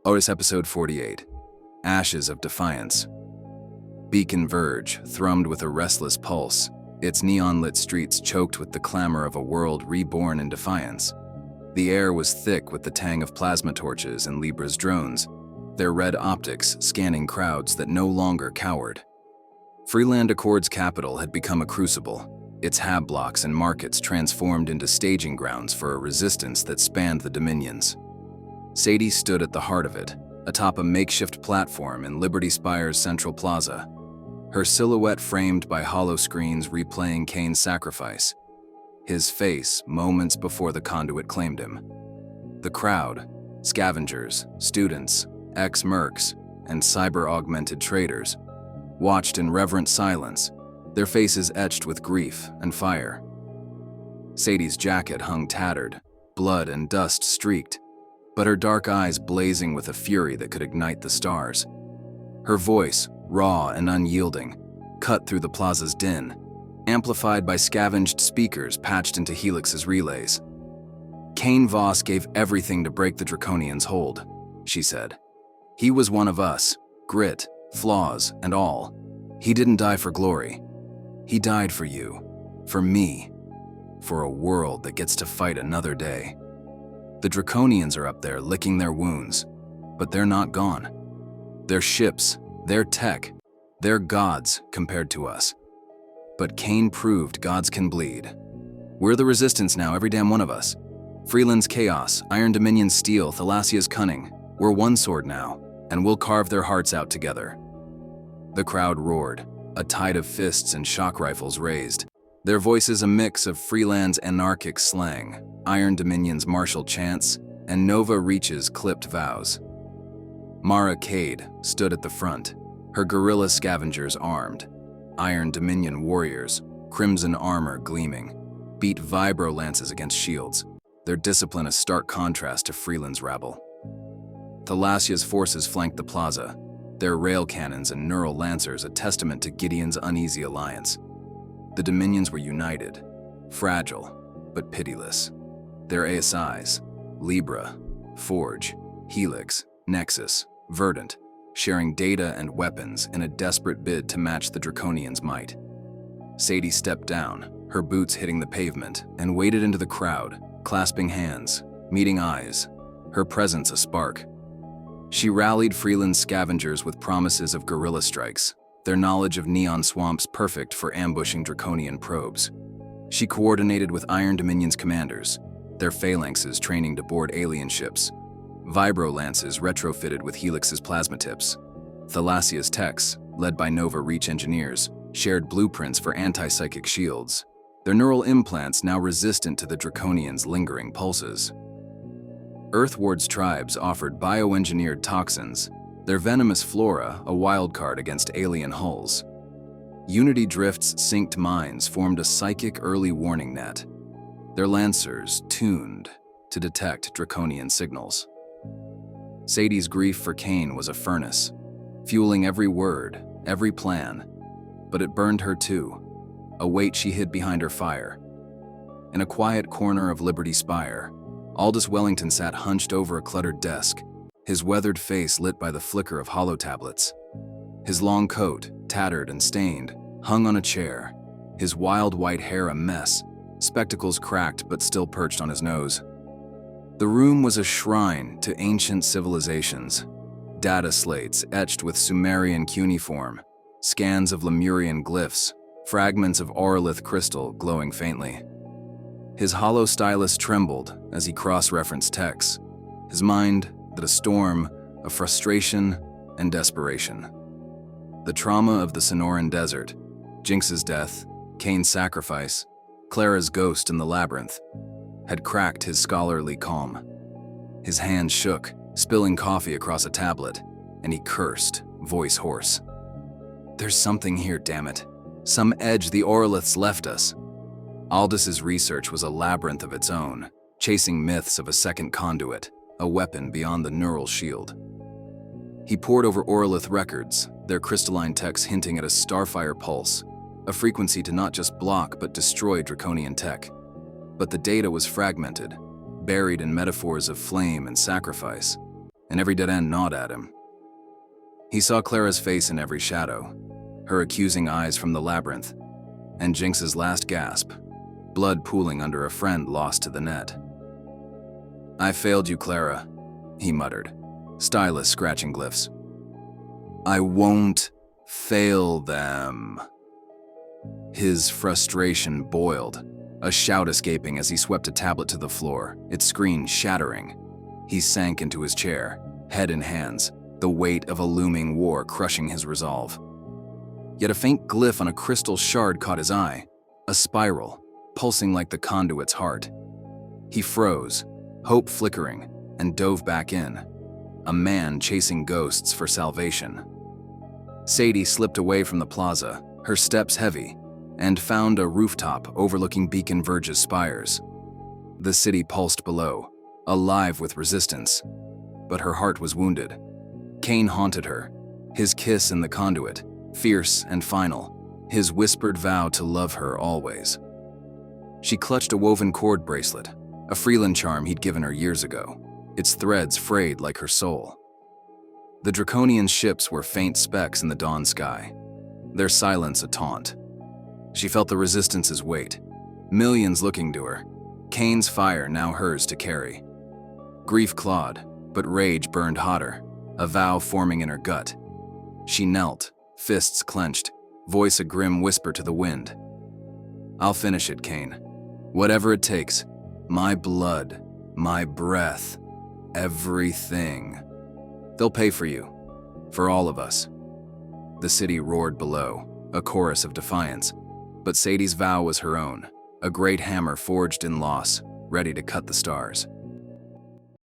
Otis Episode 48, Ashes of Defiance. Beacon Verge thrummed with a restless pulse, its neon-lit streets choked with the clamor of a world reborn in defiance. The air was thick with the tang of plasma torches and Libra's drones, their red optics scanning crowds that no longer cowered. Freeland Accord's capital had become a crucible, its hab blocks and markets transformed into staging grounds for a resistance that spanned the dominions. Sadie stood at the heart of it, atop a makeshift platform in Liberty Spire's central plaza, her silhouette framed by hollow screens replaying Kane's sacrifice, his face moments before the conduit claimed him. The crowd, scavengers, students, ex-mercs, and cyber-augmented traders, watched in reverent silence, their faces etched with grief and fire. Sadie's jacket hung tattered, blood and dust streaked, but her dark eyes blazing with a fury that could ignite the stars. Her voice, raw and unyielding, cut through the plaza's din, amplified by scavenged speakers patched into Helix's relays. Kane Voss gave everything to break the Draconian's hold, she said. He was one of us, grit, flaws, and all. He didn't die for glory. He died for you, for me, for a world that gets to fight another day. The Draconians are up there licking their wounds, but they're not gone. Their ships, their tech, they're gods compared to us. But Kane proved gods can bleed. We're the resistance now, every damn one of us. Freeland's chaos, Iron Dominion's steel, Thalassia's cunning. We're one sword now, and we'll carve their hearts out together. The crowd roared, a tide of fists and shock rifles raised, their voices a mix of Freeland's anarchic slang, Iron Dominion's martial chants, and Nova Reach's clipped vows. Mara Cade stood at the front, her guerrilla scavengers armed. Iron Dominion warriors, crimson armor gleaming, beat vibro lances against shields, their discipline a stark contrast to Freeland's rabble. Thalassia's forces flanked the plaza, their rail cannons and neural lancers a testament to Gideon's uneasy alliance. The Dominions were united, fragile, but pitiless. Their ASIs, Libra, Forge, Helix, Nexus, Verdant, sharing data and weapons in a desperate bid to match the Draconians' might. Sadie stepped down, her boots hitting the pavement, and waded into the crowd, clasping hands, meeting eyes, her presence a spark. She rallied Freeland's scavengers with promises of guerrilla strikes, their knowledge of neon swamps perfect for ambushing Draconian probes. She coordinated with Iron Dominion's commanders, their phalanxes training to board alien ships, vibro lances retrofitted with Helix's plasma tips. Thalassia's techs, led by Nova Reach engineers, shared blueprints for anti-psychic shields, their neural implants now resistant to the Draconians' lingering pulses. Earthward's tribes offered bioengineered toxins, their venomous flora a wildcard against alien hulls. Unity Drift's synced minds formed a psychic early warning net, their lancers tuned to detect Draconian signals. Sadie's grief for Kane was a furnace, fueling every word, every plan, but it burned her too, a weight she hid behind her fire. In a quiet corner of Liberty Spire, Aldus Wellington sat hunched over a cluttered desk, his weathered face lit by the flicker of holotablets. His long coat, tattered and stained, hung on a chair, his wild white hair a mess, spectacles cracked but still perched on his nose. The room was a shrine to ancient civilizations, data slates etched with Sumerian cuneiform, scans of Lemurian glyphs, fragments of Auralith crystal glowing faintly. His hollow stylus trembled as he cross-referenced texts, his mind that a storm of frustration and desperation. The trauma of the Sonoran Desert, Jinx's death, Kane's sacrifice, Clara's ghost in the labyrinth, had cracked his scholarly calm. His hand shook, spilling coffee across a tablet, and he cursed, voice hoarse. "There's something here, damn it. Some edge the Auraliths left us." Aldus's research was a labyrinth of its own, chasing myths of a second conduit, a weapon beyond the neural shield. He pored over Auralith records, their crystalline texts hinting at a Starfire Pulse, a frequency to not just block but destroy Draconian tech. But the data was fragmented, buried in metaphors of flame and sacrifice. and every dead end gnawed at him. He saw Clara's face in every shadow, her accusing eyes from the labyrinth, and Jinx's last gasp, blood pooling under a friend lost to the net. "I failed you, Clara," he muttered, stylus scratching glyphs. "I won't fail them." His frustration boiled, a shout escaping as he swept a tablet to the floor, its screen shattering. He sank into his chair, head in hands, the weight of a looming war crushing his resolve. Yet a faint glyph on a crystal shard caught his eye, a spiral, pulsing like the conduit's heart. He froze, hope flickering, and dove back in, a man chasing ghosts for salvation. Sadie slipped away from the plaza, her steps heavy, and found a rooftop overlooking Beacon Verge's spires. The city pulsed below, alive with resistance, but her heart was wounded. Kane haunted her, his kiss in the conduit, fierce and final, his whispered vow to love her always. She clutched a woven cord bracelet, a Freeland charm he'd given her years ago, its threads frayed like her soul. The Draconian ships were faint specks in the dawn sky, their silence a taunt. She felt the resistance's weight, millions looking to her, Kane's fire now hers to carry. Grief clawed, but rage burned hotter, a vow forming in her gut. She knelt, fists clenched, voice a grim whisper to the wind. "I'll finish it, Kane. Whatever it takes. My blood, my breath, everything. They'll pay for you. For all of us." The city roared below, a chorus of defiance. But Sadie's vow was her own, a great hammer forged in loss, ready to cut the stars.